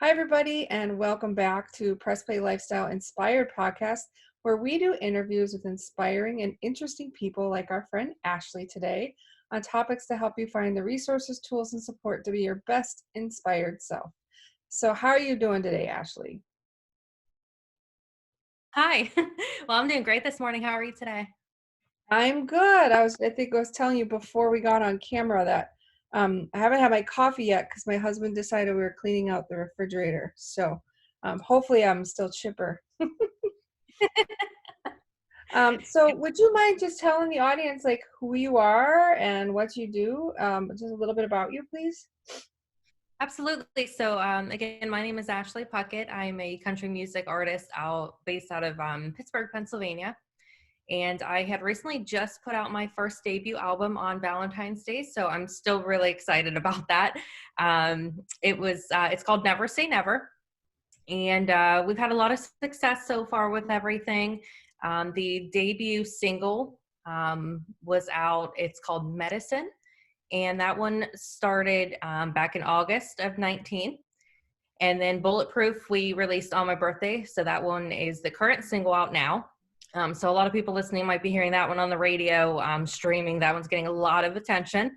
Hi, everybody, and welcome back to Press Play Lifestyle Inspired podcast, where we do interviews with inspiring and interesting people like our friend Ashley today on topics to help you find the resources, tools, and support to be your best inspired self. So, how are you doing today, Ashley? Hi. Well, I'm doing great this morning. How are you today? I'm good. I think I was telling you before we got on camera that I haven't had my coffee yet because my husband decided we were cleaning out the refrigerator. So, hopefully, I'm still chipper. So would you mind just telling the audience like who you are and what you do? Just a little bit about you, please. Absolutely. So, again, my name is Ashley Puckett. I'm a country music artist based out of Pittsburgh, Pennsylvania. And I had recently just put out my first debut album on Valentine's Day, so I'm still really excited about that. It's called Never Say Never, and we've had a lot of success so far with everything. The debut single was out. It's called Medicine. And that one started back in August of 19. And then Bulletproof, we released on my birthday. So that one is the current single out now. So a lot of people listening might be hearing that one on the radio, streaming. That one's getting a lot of attention,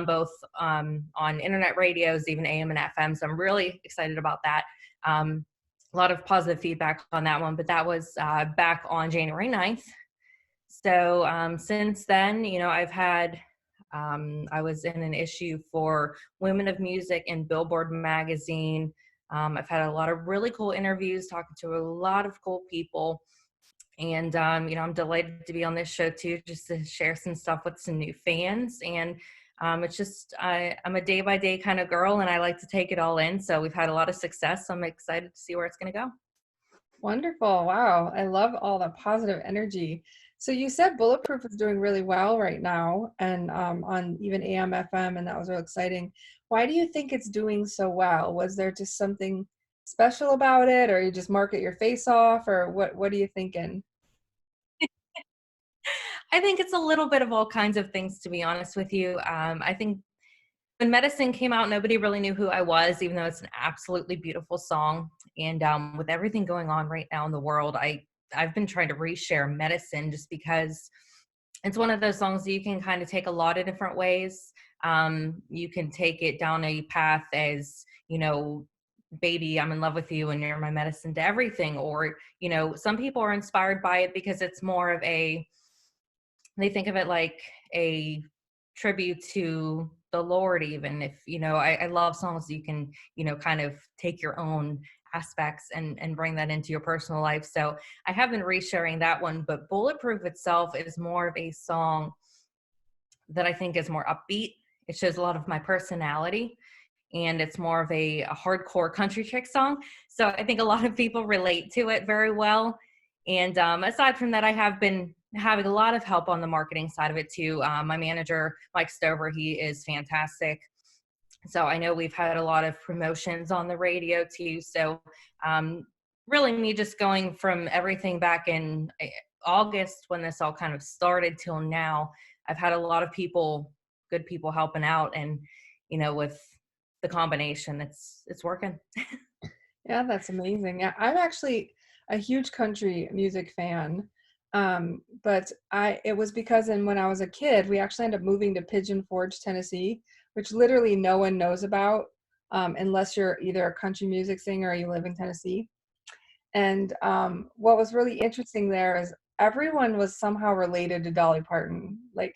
both on internet radios, even AM and FM. So I'm really excited about that. A lot of positive feedback on that one, but that was back on January 9th. So since then, I was in an issue for Women of Music in Billboard Magazine. I've had a lot of really cool interviews, talking to a lot of cool people. And, I'm delighted to be on this show too, just to share some stuff with some new fans. And I'm a day by day kind of girl, and I like to take it all in. So we've had a lot of success. So I'm excited to see where it's going to go. Wonderful. Wow. I love all the positive energy. So you said Bulletproof is doing really well right now and on even AM, FM, and that was real exciting. Why do you think it's doing so well? Was there just something special about it, or you just market your face off, or what are you thinking? I think it's a little bit of all kinds of things, to be honest with you. I think when Medicine came out, nobody really knew who I was, even though it's an absolutely beautiful song. And with everything going on right now in the world, I've been trying to reshare Medicine just because it's one of those songs that you can kind of take a lot of different ways. You can take it down a path as, baby, I'm in love with you and you're my medicine to everything. Or, some people are inspired by it because it's more of they think of it like a tribute to the Lord, even if, I love songs you can, kind of take your own aspects and bring that into your personal life. So I have been resharing that one, but Bulletproof itself is more of a song that I think is more upbeat. It shows a lot of my personality, and it's more of a hardcore country chick song. So I think a lot of people relate to it very well. And aside from that, I have been having a lot of help on the marketing side of it too. My manager, Mike Stover, he is fantastic. So I know we've had a lot of promotions on the radio too. So really me just going from everything back in August when this all kind of started till now, I've had a lot of people, good people helping out. And, with the combination, it's working. Yeah, that's amazing. Yeah, I'm actually a huge country music fan. But it was because when I was a kid, we actually ended up moving to Pigeon Forge, Tennessee, which literally no one knows about unless you're either a country music singer or you live in Tennessee. And what was really interesting there is everyone was somehow related to Dolly Parton, like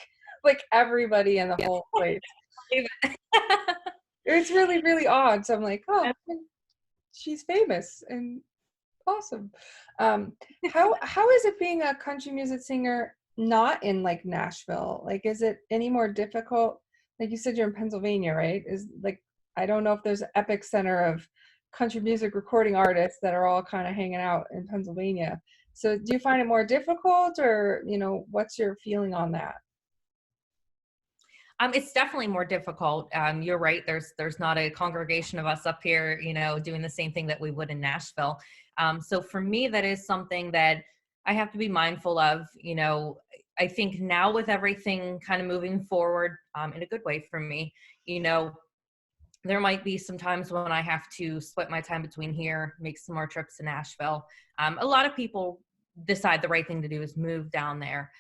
everybody in the whole place. It's really, really odd. So I'm like, oh, she's famous and awesome. How is it being a country music singer not in like Nashville? Like, is it any more difficult? Like you said, you're in Pennsylvania, right? I don't know if there's an epic center of country music recording artists that are all kind of hanging out in Pennsylvania. So do you find it more difficult, or what's your feeling on that? It's definitely more difficult. You're right. There's not a congregation of us up here, doing the same thing that we would in Nashville. So for me, that is something that I have to be mindful of. I think now with everything kind of moving forward in a good way for me, there might be some times when I have to split my time between here, make some more trips to Nashville. A lot of people decide the right thing to do is move down there.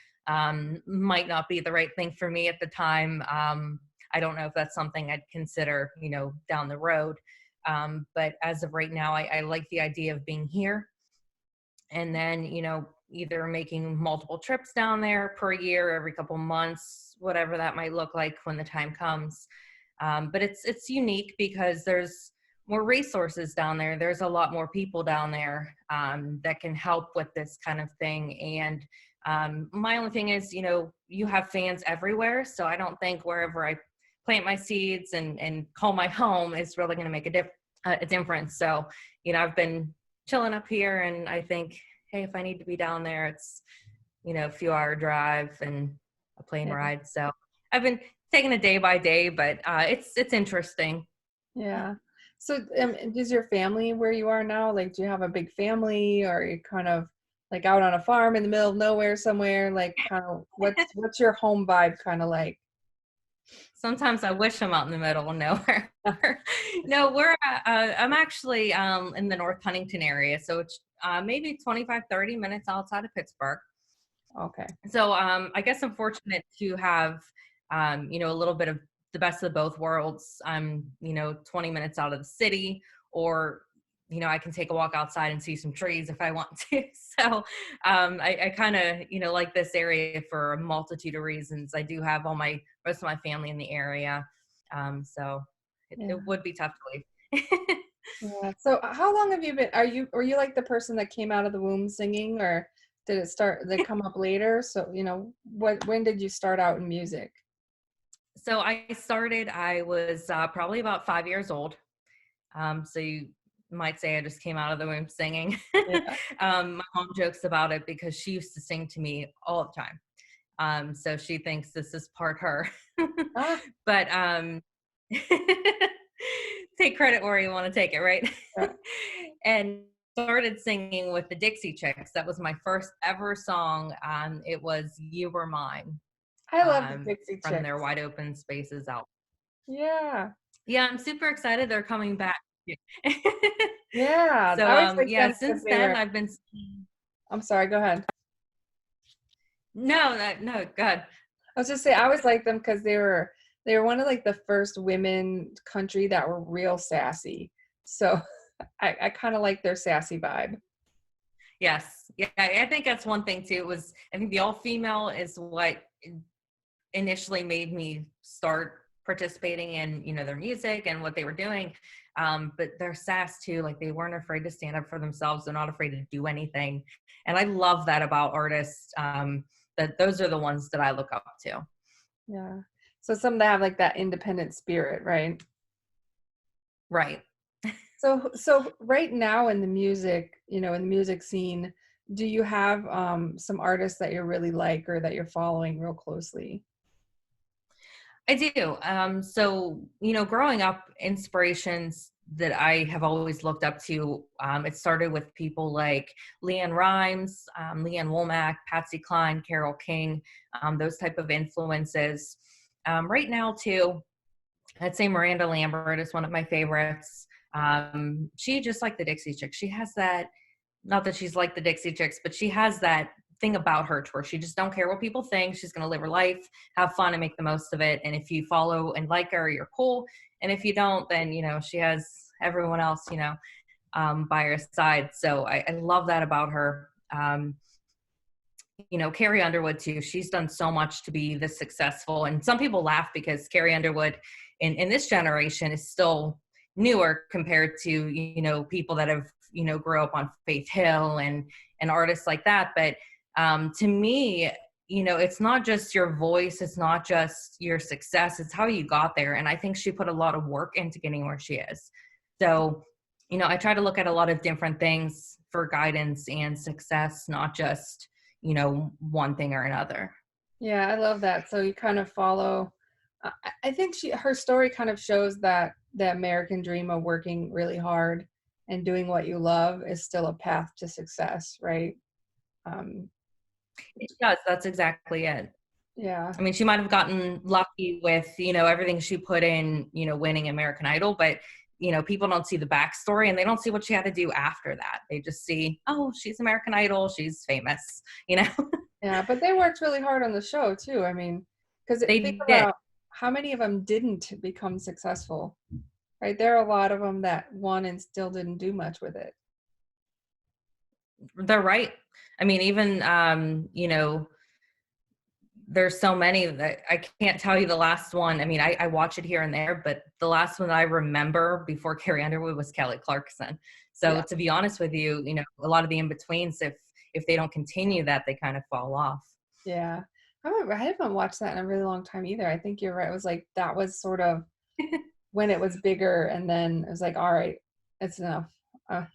Might not be the right thing for me at the time. I don't know if that's something I'd consider, down the road. But as of right now, I like the idea of being here, and then, either making multiple trips down there per year, every couple months, whatever that might look like when the time comes. But it's unique because there's more resources down there. There's a lot more people down there that can help with this kind of thing. And my only thing is, you have fans everywhere. So I don't think wherever I plant my seeds and call my home is really going to make a difference. So, I've been chilling up here, and I think, hey, if I need to be down there, it's, a few hour drive and a plane ride. So I've been taking it day by day, but it's interesting. Yeah. So is your family where you are now? Like, do you have a big family, or are you kind of like out on a farm in the middle of nowhere somewhere? Like, kind of what's your home vibe kind of like? Sometimes I wish I'm out in the middle of nowhere. No, I'm actually in the North Huntingdon area. So it's maybe 25, 30 minutes outside of Pittsburgh. Okay. So I guess I'm fortunate to have, a little bit of the best of both worlds. I'm, 20 minutes out of the city, or, I can take a walk outside and see some trees if I want to. So I kind of, like this area for a multitude of reasons. I do have most of my family in the area. So it would be tough to leave. Yeah. So how long have you been, were you like the person that came out of the womb singing, or did it come up later? So, when did you start out in music? So I was probably about 5 years old. So you might say I just came out of the womb singing. Yeah. My mom jokes about it because she used to sing to me all the time. So she thinks this is part her. Ah, But take credit where you want to take it, right? yeah. And started singing with the Dixie Chicks. That was my first ever song. It was "You Were Mine" I love the Dixie from their Chicks. Wide Open Spaces album. Yeah. Yeah, I'm super excited they're coming back. Yeah. So I always like yeah, them because since they then were, I've been I'm sorry, go ahead. no, good. I was just saying, I always liked them because they were one of like the first women country that were real sassy. So I kind of like their sassy vibe. Yes. Yeah, I think that's one thing too. I think the all female is what initially made me start participating in, their music and what they were doing. But their sass too, like they weren't afraid to stand up for themselves. They're not afraid to do anything. And I love that about artists. That those are the ones that I look up to. Yeah. So some that have like that independent spirit, right? Right. So right now in the music, in the music scene, do you have some artists that you really like or that you're following real closely? I do. So, growing up, inspirations that I have always looked up to, it started with people like LeAnn Rimes, Lee Ann Womack, Patsy Cline, Carole King, those type of influences. Right now, too, I'd say Miranda Lambert is one of my favorites. She, just like the Dixie Chicks, she has that, not that she's like the Dixie Chicks, but she has that thing about her to where she just don't care what people think. She's going to live her life, have fun, and make the most of it. And if you follow and like her, you're cool. And if you don't, then, she has everyone else, by her side. So I love that about her. Carrie Underwood too. She's done so much to be this successful. And some people laugh because Carrie Underwood in this generation is still newer compared to, people that have, grew up on Faith Hill and artists like that. But to me, it's not just your voice, it's not just your success, it's how you got there. And I think she put a lot of work into getting where she is. So, I try to look at a lot of different things for guidance and success, not just, one thing or another. Yeah, I love that. So you kind of follow. I think her story kind of shows that the American dream of working really hard and doing what you love is still a path to success, right? Um, It does. That's exactly it. Yeah. I mean, she might have gotten lucky with, everything she put in, winning American Idol, but, people don't see the backstory and they don't see what she had to do after that. They just see, oh, she's American Idol, she's famous, you know? Yeah, but they worked really hard on the show too. I mean, because think They did. about how many of them didn't become successful, right? There are a lot of them that won and still didn't do much with it. They're right. I mean, even, there's so many that I can't tell you the last one. I mean, I watch it here and there, but the last one I remember before Carrie Underwood was Kelly Clarkson. So Yeah, to be honest with you, a lot of the in-betweens, if they don't continue that, they kind of fall off. yeah. I haven't watched that in a really long time either. I think you're right. It was like that was sort of when it was bigger, and then it was like, all right, it's enough. Uh,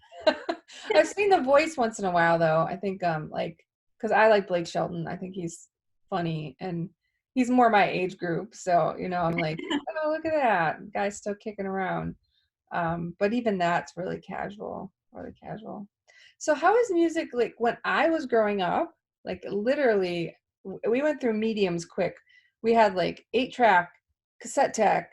I've seen The Voice once in a while though. I think like because I like Blake Shelton. I think he's funny and he's more my age group. So I'm like, oh look at that guy's still kicking around. But even that's really casual, really casual. So how is music like when I was growing up? Like literally, we went through mediums quick. We had like 8-track, cassette tech,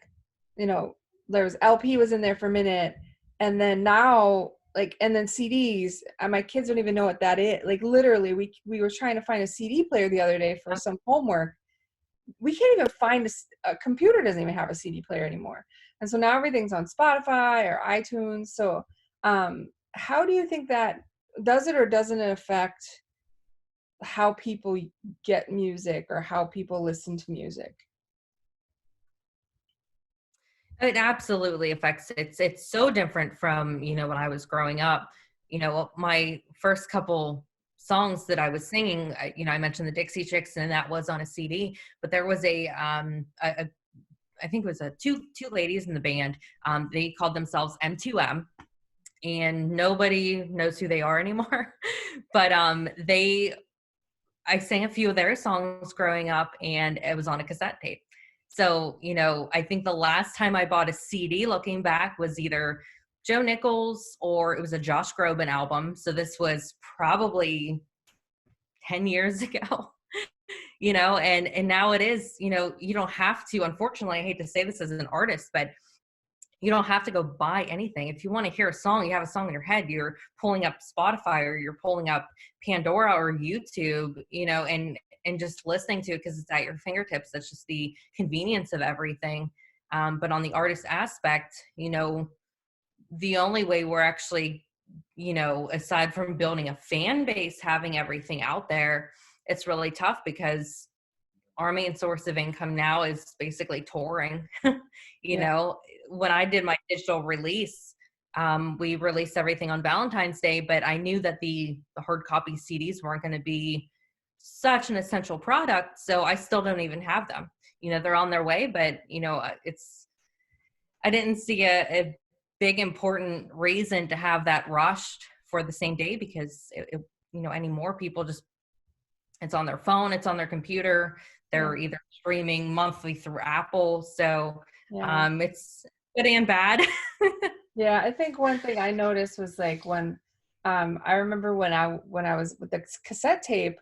you know, there was LP was in there for a minute, and then now like and then CDs. And my kids don't even know what that is. Like literally, we were trying to find a CD player the other day for some homework. We can't even find a computer doesn't even have a CD player anymore. And so now everything's on Spotify or iTunes. So how do you think that does it or doesn't it affect how people get music or how people listen to music? It absolutely affects it's so different from, when I was growing up. My first couple songs that I was singing, I mentioned the Dixie Chicks and that was on a CD, but there was I think it was two ladies in the band. They called themselves M2M and nobody knows who they are anymore. But I sang a few of their songs growing up and it was on a cassette tape. So, I think the last time I bought a CD looking back was either Joe Nichols or it was a Josh Groban album. So this was probably 10 years ago, and now it is, you don't have to, unfortunately, I hate to say this as an artist, but you don't have to go buy anything. If you want to hear a song, you have a song in your head, you're pulling up Spotify or you're pulling up Pandora or YouTube, and just listening to it because it's at your fingertips. That's just the convenience of everything. But on the artist aspect, the only way we're actually, aside from building a fan base, having everything out there, it's really tough because our main source of income now is basically touring. Yeah. When I did my digital release, we released everything on Valentine's Day, but I knew that the hard copy CDs weren't going to be such an essential product. So I still don't even have them. They're on their way, but I didn't see a big important reason to have that rushed for the same day because anymore people just, it's on their phone, it's on their computer. They're either streaming monthly through Apple. So Yeah. it's good and bad. Yeah, I think one thing I noticed was like when I remember when I was with the cassette tape,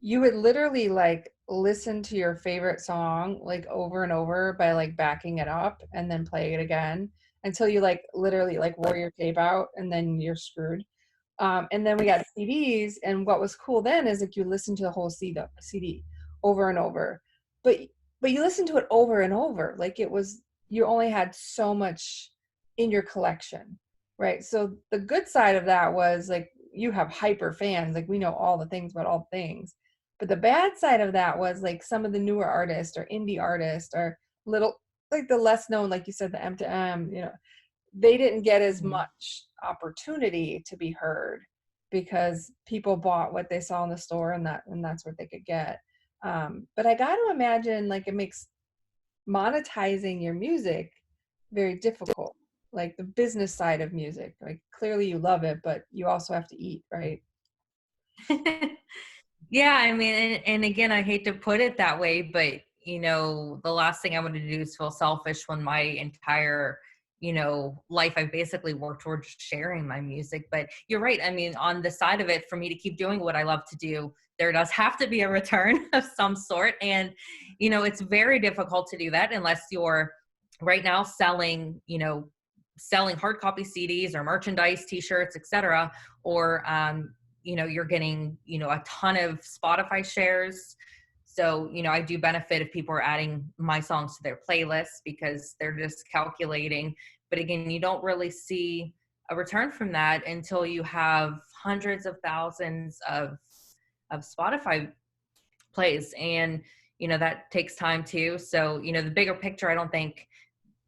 you would literally like listen to your favorite song like over and over by like backing it up and then play it again until you like literally like wore your tape out and then you're screwed. And then we got CDs, and what was cool then is like you listen to the whole CD over and over, but you listen to it over and over. Like it was you only had so much in your collection, right? So the good side of that was like you have hyper fans, like we know all the things about all things. But the bad side of that was like some of the newer artists or indie artists or little like the less known, like you said, the M2M, they didn't get as much opportunity to be heard because people bought what they saw in the store and that's what they could get. But I got to imagine like it makes monetizing your music very difficult, like the business side of music. Like clearly you love it, but you also have to eat, right? Yeah, I mean, and again, I hate to put it that way, but the last thing I want to do is feel selfish when my entire, life, I've basically worked towards sharing my music. But you're right. I mean, on the side of it, for me to keep doing what I love to do, there does have to be a return of some sort. And, it's very difficult to do that unless you're right now selling hard copy CDs or merchandise, t-shirts, etc. Or, you're getting, a ton of Spotify shares. So, I do benefit if people are adding my songs to their playlists because they're just calculating. But again, you don't really see a return from that until you have hundreds of thousands of Spotify plays. And, that takes time too. So, the bigger picture, I don't think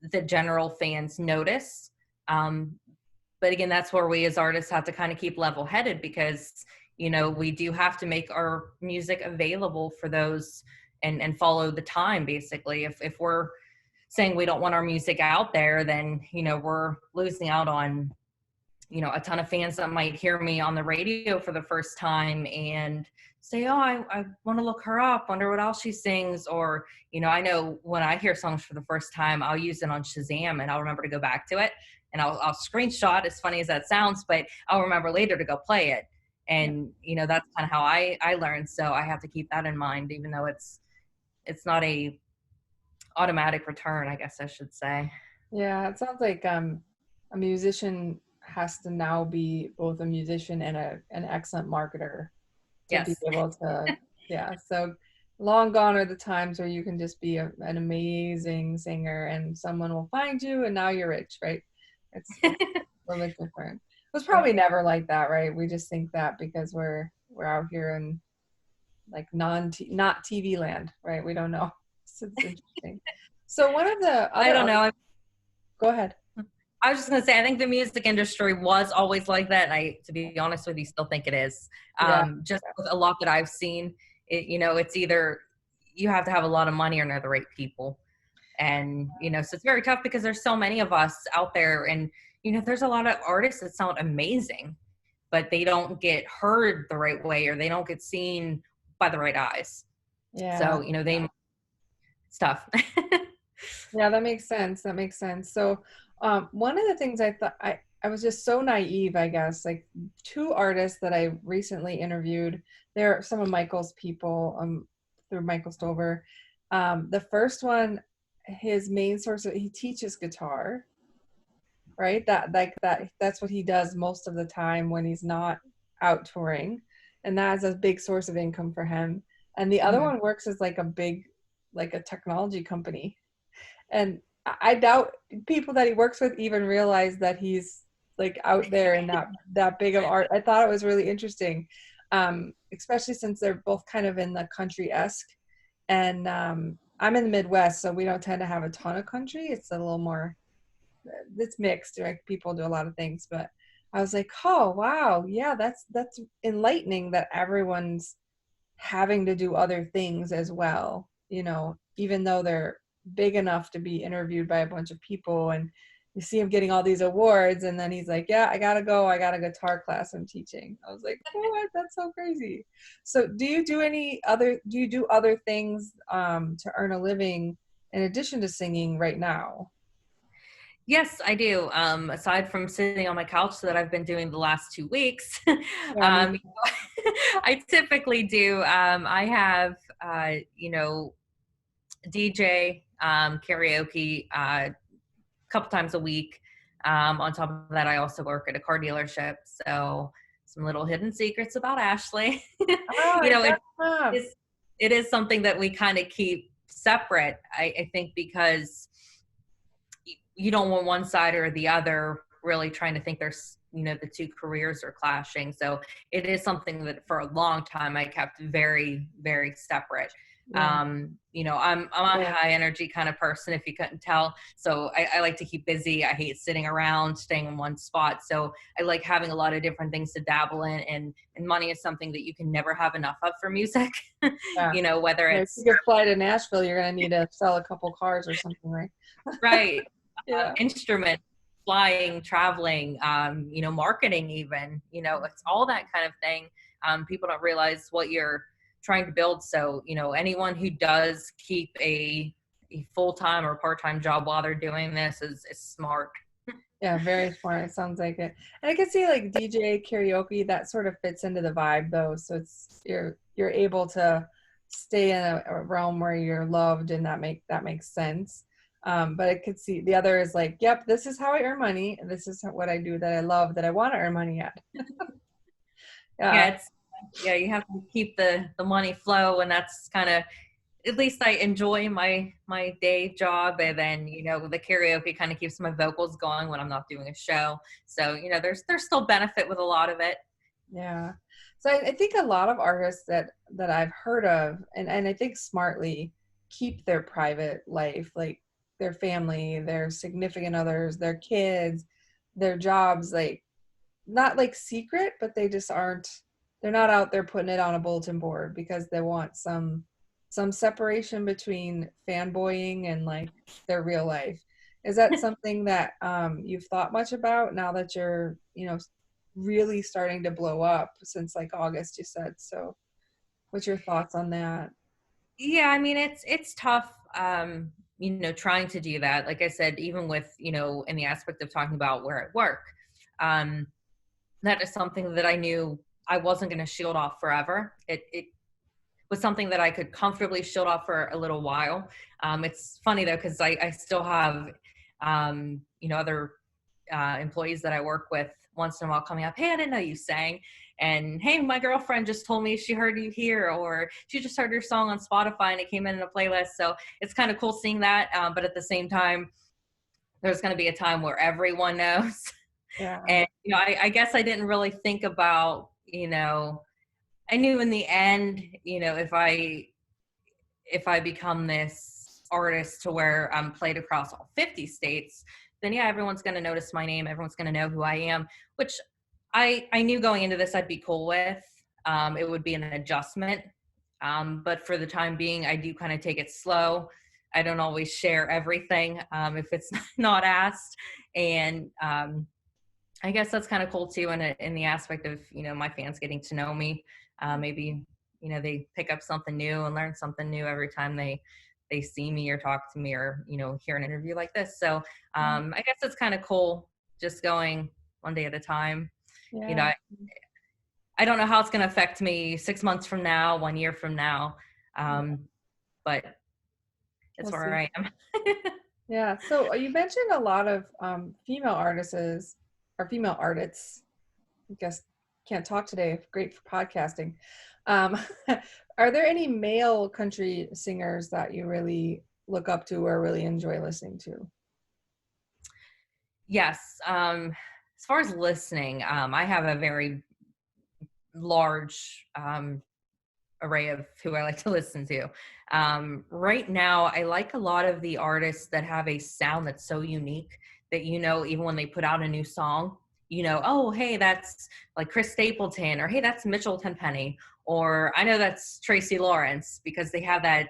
the general fans notice. But again, that's where we as artists have to kind of keep level headed because, we do have to make our music available for those and follow the time, basically. If we're saying we don't want our music out there, then, we're losing out on, a ton of fans that might hear me on the radio for the first time and say, oh, I want to look her up, wonder what else she sings. Or, I know when I hear songs for the first time, I'll use it on Shazam and I'll remember to go back to it and I'll screenshot, as funny as that sounds, but I'll remember later to go play it. And, that's kind of how I learned. So I have to keep that in mind, even though it's not a automatic return, I guess I should say. Yeah, it sounds like a musician has to now be both a musician and an excellent marketer to be able to, so long gone are the times where you can just be an amazing singer and someone will find you and now you're rich, right? It's a little bit different. It was probably never like that, right? We just think that because we're out here in like not TV land, right? We don't know. So it's interesting. So one of the other I don't know. Go ahead. I was just going to say, I think the music industry was always like that. And I, to be honest with you, still think it is. Just with a lot that I've seen, it's either you have to have a lot of money or know the right people. And, so it's very tough because there's so many of us out there and, there's a lot of artists that sound amazing, but they don't get heard the right way or they don't get seen by the right eyes. Yeah. So, it's tough. Yeah, that makes sense. That makes sense. So, one of the things I thought I was just so naive, I guess, like two artists that I recently interviewed, they're some of Michael's people, through Michael Stover. The first one, his main source, he teaches guitar, right? That's what he does most of the time when he's not out touring. And that's a big source of income for him. And the other one works as like a technology company. And I doubt people that he works with even realize that he's like out there and that big of art. I thought it was really interesting, especially since they're both kind of in the country-esque. And I'm in the Midwest, so we don't tend to have a ton of country. It's a little more, it's mixed. Like people do a lot of things, but I was like, oh wow, yeah, that's enlightening that everyone's having to do other things as well. Even though they're big enough to be interviewed by a bunch of people and you see him getting all these awards and then he's like, yeah, I gotta go, I got a guitar class I'm teaching. I was like, what? That's so crazy. So do you do other things to earn a living in addition to singing right now? Yes, I do. Aside from sitting on my couch that I've been doing the last 2 weeks, I typically do. I have, DJ, karaoke, a couple times a week. On top of that, I also work at a car dealership. So some little hidden secrets about Ashley. Oh, it is something that we kind of keep separate, I think, because you don't want one side or the other really trying to think there's, the two careers are clashing. So it is something that for a long time I kept very, very separate. Yeah. I'm a high energy kind of person, if you couldn't tell. So I like to keep busy. I hate sitting around, staying in one spot. So I like having a lot of different things to dabble in, and money is something that you can never have enough of for music. Yeah. Whether it's, if you fly to Nashville, you're going to need to sell a couple cars or something, right? Right. Yeah. Instrument, flying, traveling, marketing even, it's all that kind of thing. People don't realize what you're trying to build. So, anyone who does keep a full-time or part-time job while they're doing this is smart. Yeah, very smart. It sounds like it. And I can see like DJ karaoke, that sort of fits into the vibe though. So it's you're able to stay in a realm where you're loved, and that makes sense. But I could see the other is like, yep, this is how I earn money, and this is what I do that I love, that I want to earn money at. Yeah, Yeah. it's yeah, you have to keep the money flow, and that's kind of, at least I enjoy my day job, and then the karaoke kind of keeps my vocals going when I'm not doing a show. So there's still benefit with a lot of it. Yeah. So I think a lot of artists that I've heard of, and I think smartly, keep their private life, like their family, their significant others, their kids, their jobs, like not like secret, but they just aren't, they're not out there putting it on a bulletin board because they want some separation between fanboying and like their real life. Is that something that you've thought much about now that you're, really starting to blow up since like August, you said? So what's your thoughts on that? Yeah, I mean, it's tough, trying to do that. Like I said, even with, in the aspect of talking about where I work, um, that is something that I knew I wasn't going to shield off forever. It was something that I could comfortably shield off for a little while. It's funny though, because I still have, other employees that I work with once in a while coming up, hey, I didn't know you sang. And hey, my girlfriend just told me she heard you here, or she just heard your song on Spotify and it came in a playlist. So it's kind of cool seeing that. But at the same time, there's going to be a time where everyone knows. Yeah. And, I guess I didn't really think about, I knew in the end, if I become this artist to where I'm played across all 50 states, then yeah, everyone's going to notice my name. Everyone's going to know who I am, which I knew going into this I'd be cool with. It would be an adjustment. But for the time being, I do kind of take it slow. I don't always share everything if it's not asked. And I guess that's kind of cool too, in the aspect of, my fans getting to know me. Maybe, they pick up something new and learn something new every time they see me or talk to me, or, hear an interview like this. So I guess it's kind of cool just going one day at a time. Yeah. I don't know how it's going to affect me 6 months from now, 1 year from now. But it's We'll where see. I am. Yeah. So you mentioned a lot of female artists or female artists. I guess can't talk today. Great for podcasting. Um, are there any male country singers that you really look up to or really enjoy listening to? Yes. As far as listening, I have a very large array of who I like to listen to. Right now, I like a lot of the artists that have a sound that's so unique that, even when they put out a new song, oh, hey, that's like Chris Stapleton, or hey, that's Mitchell Tenpenny, or I know that's Tracy Lawrence, because they have that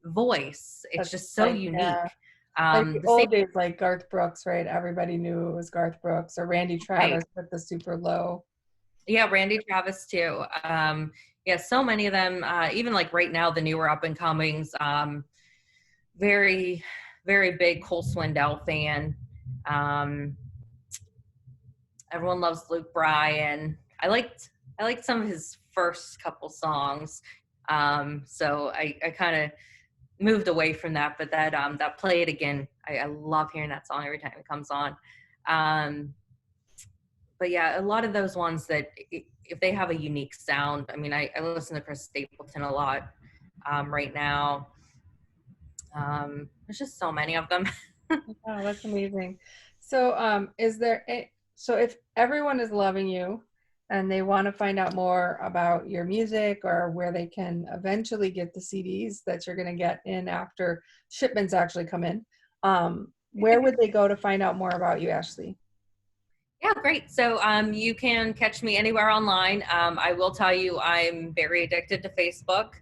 voice. It's That's just so like, unique. like the The same, old days, like Garth Brooks, right? Everybody knew it was Garth Brooks, or Randy right? Travis with the super low. Yeah, Randy Travis too. Yeah, so many of them. Even like right now, the newer up and comings. Very, very big Cole Swindell fan. Um, Everyone loves Luke Bryan. I liked some of his first couple songs. So I kind of moved away from that, but that Play It Again, I love hearing that song every time it comes on. But yeah, a lot of those ones that if they have a unique sound, I mean, I listen to Chris Stapleton a lot right now. There's just so many of them. Oh, that's amazing. So, so if everyone is loving you and they want to find out more about your music or where they can eventually get the CDs that you're going to get in after shipments actually come in, where would they go to find out more about you, Ashley? Yeah, great. So you can catch me anywhere online. I will tell you, I'm very addicted to Facebook.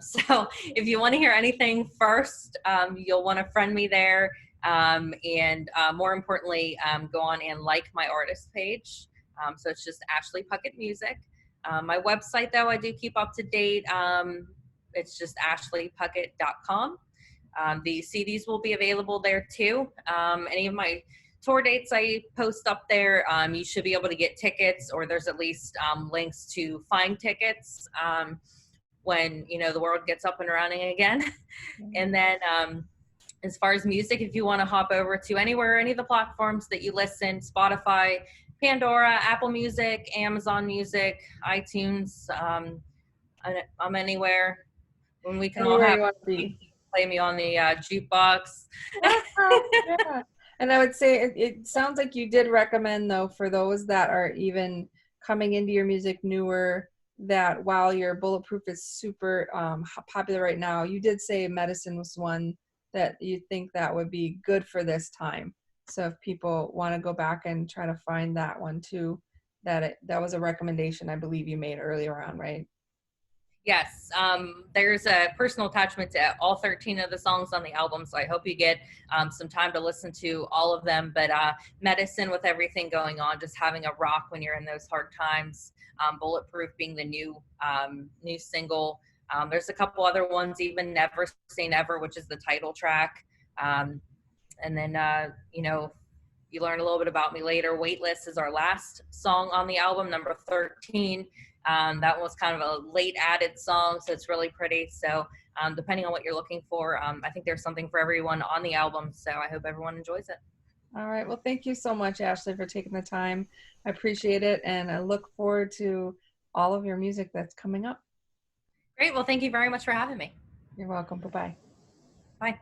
So if you want to hear anything first, you'll want to friend me there. And more importantly, go on and like my artist page. So it's just Ashley Puckett Music. My website, though, I do keep up to date. It's just ashleypuckett.com. The CDs will be available there too. Any of my tour dates I post up there. You should be able to get tickets, or there's at least links to find tickets when, you know, the world gets up and running again. And then as far as music, if you want to hop over to anywhere, any of the platforms that you listen, Spotify, Pandora, Apple Music, Amazon Music, iTunes, I'm anywhere. When we can all Anywhere have you want to be. play me on the jukebox. Yeah. And I would say it sounds like you did recommend, though, for those that are even coming into your music newer, that while your Bulletproof is super popular right now, you did say Medicine was one that you think that would be good for this time. So if people want to go back and try to find that one too, that was a recommendation I believe you made earlier on, right? Yes, there's a personal attachment to all 13 of the songs on the album, so I hope you get some time to listen to all of them. But Medicine, with everything going on, just having a rock when you're in those hard times. Bulletproof being the new single. There's a couple other ones, even Never Say Never, which is the title track. And then, you know, you learn a little bit about me later. Waitlist is our last song on the album, number 13. That was kind of a late added song, so it's really pretty. So depending on what you're looking for, I think there's something for everyone on the album. So I hope everyone enjoys it. All right. Well, thank you so much, Ashley, for taking the time. I appreciate it. And I look forward to all of your music that's coming up. Great. Well, thank you very much for having me. You're welcome. Bye-bye. Bye.